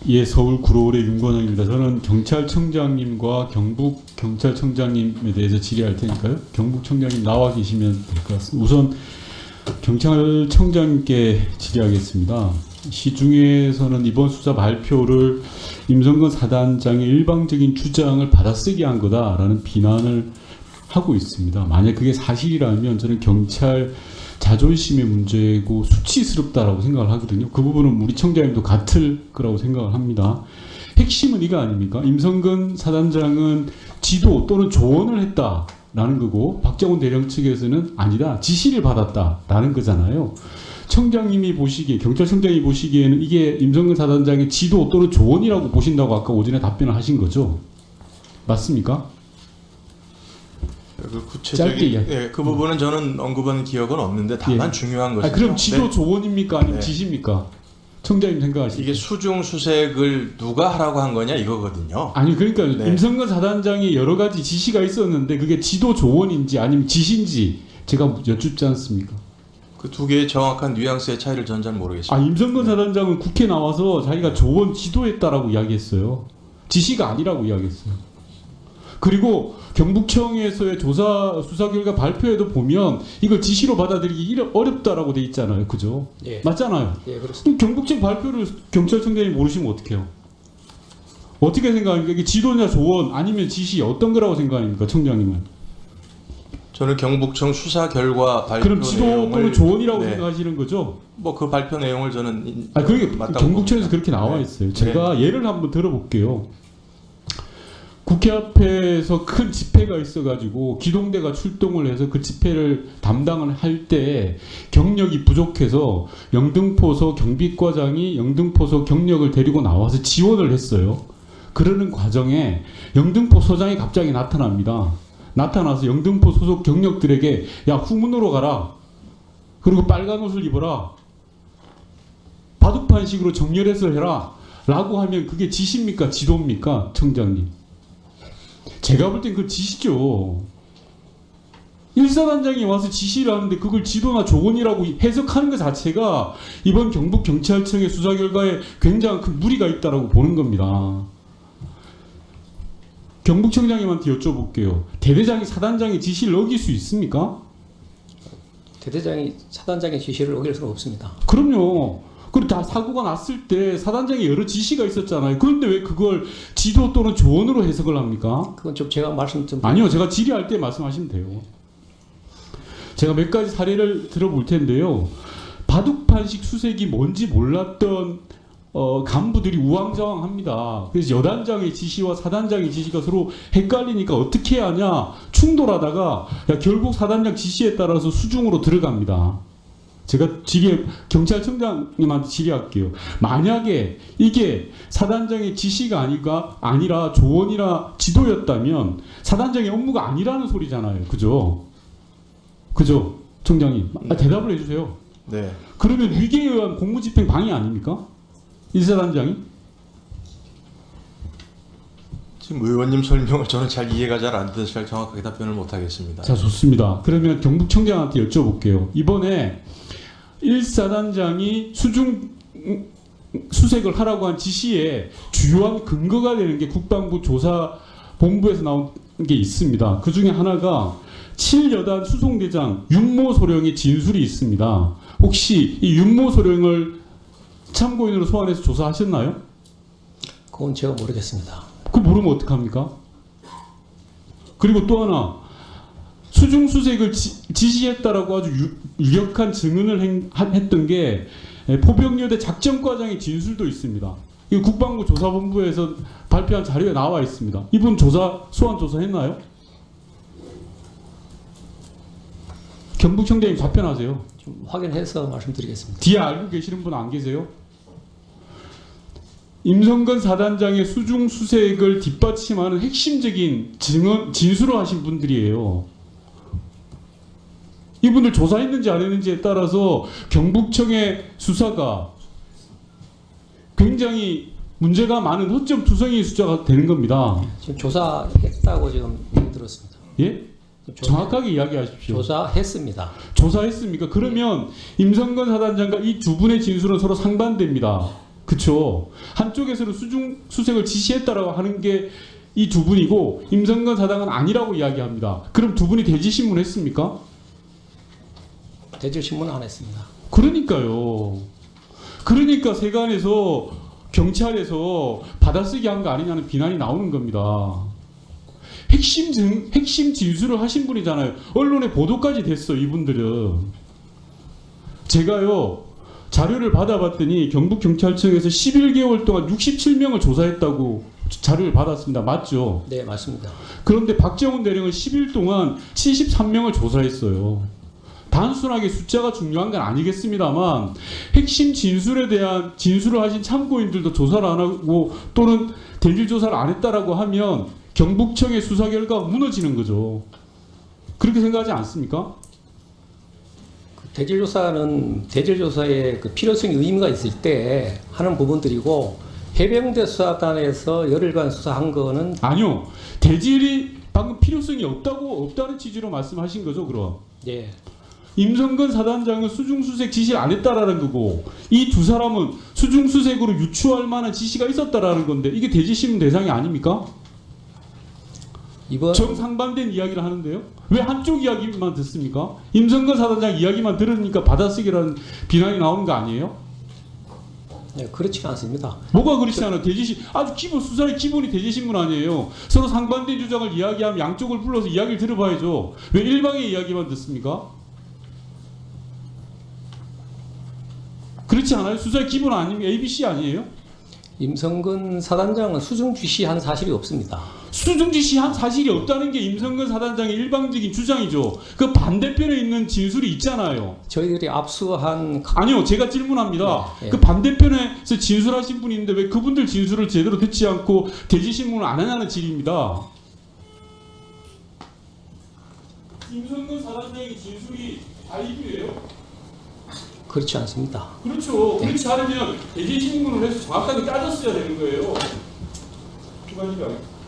예, 서울 구로울의 윤건영입니다. 저는 경찰청장님과 경북경찰청장님에 대해서 질의할 테니까요. 경북청장님 나와 계시면 될 것 같습니다. 우선 경찰청장님께 질의하겠습니다. 시중에서는 이번 수사 발표를 임성근 사단장의 일방적인 주장을 받아쓰기 한 거다라는 비난을 하고 있습니다. 만약 그게 사실이라면 저는 경찰 자존심의 문제고 수치스럽다라고 생각을 하거든요. 그 부분은 우리 청장님도 같을 거라고 생각을 합니다. 핵심은 이거 아닙니까? 임성근 사단장은 지도 또는 조언을 했다라는 거고 박정훈 대령 측에서는 아니다, 지시를 받았다라는 거잖아요. 청장님이 보시기에, 경찰청장이 보시기에는 이게 임성근 사단장의 지도 또는 조언이라고 보신다고 아까 오전에 답변을 하신 거죠? 맞습니까? 그 구체적인 짧게 그 부분은 저는 언급한 기억은 없는데 다만 중요한 것은 그럼 지도 네. 조언입니까 아니면 네. 지시입니까? 청장님 생각하시죠? 이게 수중 수색을 누가 하라고 한 거냐 이거거든요. 아니 그러니까 네. 임성근 사단장이 여러 가지 지시가 있었는데 그게 지도 조언인지 아니면 지시인지 제가 여쭙지 않습니까? 그 두 개의 정확한 뉘앙스의 차이를 전 잘 모르겠습니다. 임성근 사단장은 국회 나와서 자기가 조언 지도했다라고 이야기했어요. 지시가 아니라고 이야기했어요. 그리고 경북청에서의 조사 수사 결과 발표에도 보면 이걸 지시로 받아들이기 어렵다라고 돼 있잖아요. 그죠? 예. 맞잖아요. 예, 그렇습니다. 그럼 경북청 발표를 경찰청장이 모르시면 어떡해요? 어떻게 생각합니까? 이게 지도냐 조언 아니면 지시 어떤 거라고 생각합니까? 청장님은? 저는 경북청 수사 결과 발표 그럼 지도 내용을 또는 조언이라고 네. 생각하시는 거죠? 뭐 그 발표 내용을 저는 그게 맞다고 경북청에서 봅니다. 그렇게 나와 네. 있어요. 제가 예를 한번 들어볼게요. 국회 앞에서 큰 집회가 있어가지고 기동대가 출동을 해서 그 집회를 담당을 할 때 경력이 부족해서 영등포소 경비과장이 영등포소 경력을 데리고 나와서 지원을 했어요. 그러는 과정에 영등포 소장이 갑자기 나타납니다. 나타나서 영등포 소속 경력들에게 야 후문으로 가라. 그리고 빨간 옷을 입어라. 바둑판식으로 정렬해서 해라. 라고 하면 그게 지시입니까? 지도입니까? 청장님. 제가 볼 땐 그 지시죠. 일사단장이 와서 지시를 하는데 그걸 지도나 조언이라고 해석하는 것 자체가 이번 경북경찰청의 수사 결과에 굉장히 큰 무리가 있다고 보는 겁니다. 경북청장님한테 여쭤볼게요. 대대장이 사단장의 지시를 어길 수 있습니까? 대대장이 사단장의 지시를 어길 수는 없습니다. 그럼요. 그리고 다 사고가 났을 때 사단장에 여러 지시가 있었잖아요. 그런데 왜 그걸 지도 또는 조언으로 해석을 합니까? 그건 좀 제가 말씀 좀 아니요. 제가 질의할 때 말씀하시면 돼요. 제가 몇 가지 사례를 들어볼 텐데요. 바둑판식 수색이 뭔지 몰랐던 간부들이 우왕좌왕합니다. 그래서 여단장의 지시와 사단장의 지시가 서로 헷갈리니까 어떻게 해야 하냐 충돌하다가 야, 결국 사단장 지시에 따라서 수중으로 들어갑니다. 제가 경찰청장님한테 질의할게요. 만약에 이게 사단장의 지시가 아니라 조언이나 지도였다면 사단장의 업무가 아니라는 소리잖아요. 그죠? 그죠? 청장님. 대답을 해주세요. 네. 그러면 위계에 의한 공무집행 방해 아닙니까? 일사단장이? 지금 의원님 설명을 저는 잘 이해가 잘 안 돼서 잘 정확하게 답변을 못 하겠습니다. 자, 좋습니다. 그러면 경북청장한테 여쭤볼게요. 이번에 1사단장이 수중 수색을 하라고 한 지시에 주요한 근거가 되는 게 국방부 조사본부에서 나온 게 있습니다. 그 중에 하나가 7여단 수송대장 윤모 소령의 진술이 있습니다. 혹시 이 윤모 소령을 참고인으로 소환해서 조사하셨나요? 그건 제가 모르겠습니다. 그거 모르면 어떡합니까? 그리고 또 하나 수중 수색을 지시했다라고 아주 유력한 증언을 했던 게 포병여대 작전과장의 진술도 있습니다. 이 국방부 조사본부에서 발표한 자료에 나와 있습니다. 이분 소환 조사했나요? 경북청장님 답변하세요. 좀 확인해서 말씀드리겠습니다. 뒤에 알고 계시는 분 안 계세요? 임성근 사단장의 수중 수색을 뒷받침하는 핵심적인 진술을 하신 분들이에요. 이분들 조사했는지 안 했는지에 따라서 경북청의 수사가 굉장히 문제가 많은 허점 투성이 수사가 되는 겁니다. 지금 조사했다고 지금 얘기 들었습니다. 예? 정확하게 이야기하십시오. 조사했습니다. 조사했습니까? 그러면 임성근 사단장과 이 두 분의 진술은 서로 상반됩니다. 그쵸? 한쪽에서는 수색을 지시했다라고 하는 게 이 두 분이고 임성근 사장은 아니라고 이야기합니다. 그럼 두 분이 대지신문했습니까? 대질신문 안 했습니다. 그러니까요. 그러니까 세관에서 경찰에서 받아쓰기 한 거 아니냐는 비난이 나오는 겁니다. 핵심 진술을 하신 분이잖아요. 언론에 보도까지 됐어 이분들은. 제가요 자료를 받아봤더니 경북경찰청에서 11개월 동안 67명을 조사했다고 자료를 받았습니다. 맞죠? 네, 맞습니다. 그런데 박정훈 대령은 10일 동안 73명을 조사했어요. 단순하게 숫자가 중요한 건 아니겠습니다만 핵심 진술에 대한 진술을 하신 참고인들도 조사를 안 하고 또는 대질 조사를 안 했다라고 하면 경북청의 수사 결과가 무너지는 거죠. 그렇게 생각하지 않습니까? 대질조사의 그 필요성이 의미가 있을 때 하는 부분들이고 해병대 수사단에서 열흘간 수사한 거는 아니요. 대질이 방금 필요성이 없다는 취지로 말씀하신 거죠, 그럼? 예, 임성근 사단장은 수중수색 지시를 안 했다라는 거고 이 두 사람은 수중수색으로 유추할 만한 지시가 있었다라는 건데 이게 대지신문 대상이 아닙니까? 이번 정상반된 이야기를 하는데요. 왜 한쪽 이야기만 듣습니까? 임성근 사단장 이야기만 들으니까 받아쓰기라는 비난이 나오는 거 아니에요? 네, 그렇지는 않습니다. 뭐가 그렇지 않아요? 아주 기본 수사의 기본이 대지신문 아니에요. 서로 상반된 주장을 이야기하면 양쪽을 불러서 이야기를 들어봐야죠. 왜 일방의 이야기만 듣습니까? 그렇지 않아요? 수사의 기본 아니면 ABC 아니에요? 임성근 사단장은 수중 지시한 사실이 없습니다. 수중 지시한 사실이 없다는 게 임성근 사단장의 일방적인 주장이죠. 그 반대편에 있는 진술이 있잖아요. 저희들이 압수한 아니요, 제가 질문합니다. 네, 네. 그 반대편에서 진술하신 분이 있는데 왜 그분들 진술을 제대로 듣지 않고 대지신문을 안 하냐는 질의입니다. 임성근 사단장의 진술이 다 이유예요? 그렇지 않습니다. 그렇죠. 네. 그렇지 않으면 대지신문을 해서 정확하게 따졌어야 되는 거예요. 두 가지가.